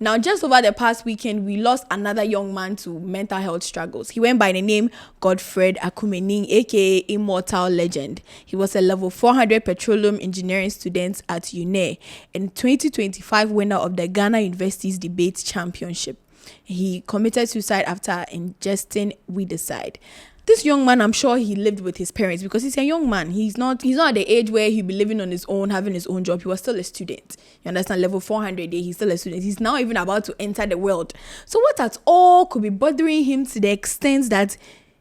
Now, just over the past weekend, we lost another young man to mental health struggles. He went by the name Godfred Akumening, aka Immortal legend. He was a level 400 petroleum engineering student at UENR and 2025 winner of the Ghana University's debate championship. He committed suicide after ingesting weedicide. This young man, I'm sure he lived with his parents because he's a young man. He's not at the age where he'll be living on his own, having his own job. He was still a student. You understand? Level 400, he's still a student. He's now even about to enter the world. So what at all could be bothering him to the extent that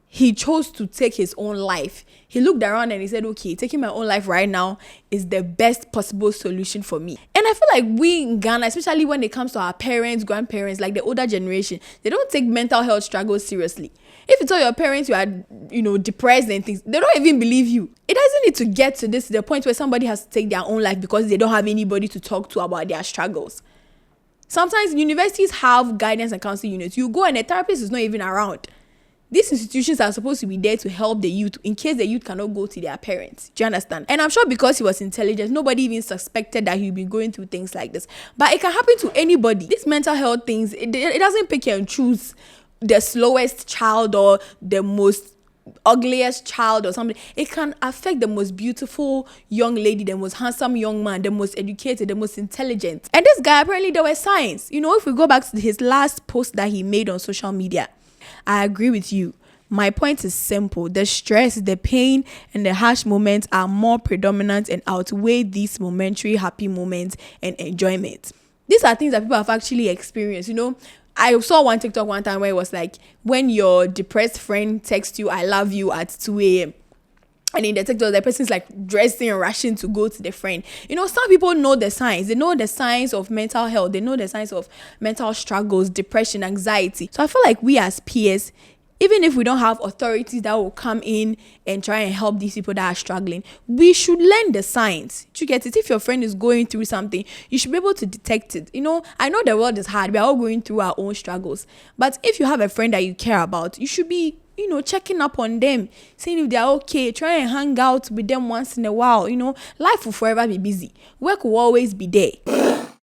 he chose to take his own life? He looked around and he said, okay, taking my own life right now is the best possible solution for me. And I feel like we in Ghana, especially when it comes to our parents, grandparents, like the older generation, they don't take mental health struggles seriously. If you tell your parents you are, depressed and things, they don't even believe you. It doesn't need to get to the point where somebody has to take their own life because they don't have anybody to talk to about their struggles. Sometimes universities have guidance and counseling units. You go and a therapist is not even around. These institutions are supposed to be there to help the youth in case the youth cannot go to their parents. Do you understand? And I'm sure because he was intelligent, nobody even suspected that he'd be going through things like this. But it can happen to anybody. These mental health things, it doesn't pick and choose the slowest child or the most ugliest child or something. It can affect the most beautiful young lady, the most handsome young man, the most educated, the most intelligent. And this guy, apparently there were signs. If we go back to his last post that he made on social media, I agree with you. My point is simple. The stress, the pain, and the harsh moments are more predominant and outweigh these momentary happy moments and enjoyment. These are things that people have actually experienced. I saw one TikTok one time where it was like, when your depressed friend texts you, I love you at 2 a.m. And in the TikTok, the person's like dressing and rushing to go to the friend. Some people know the signs. They know the signs of mental health. They know the signs of mental struggles, depression, anxiety. So I feel like we as peers, even if we don't have authorities that will come in and try and help these people that are struggling, we should learn the signs. You get it? If your friend is going through something, you should be able to detect it. I know the world is hard. We are all going through our own struggles. But if you have a friend that you care about, you should be checking up on them, seeing if they're okay, try and hang out with them once in a while. Life will forever be busy. Work will always be there.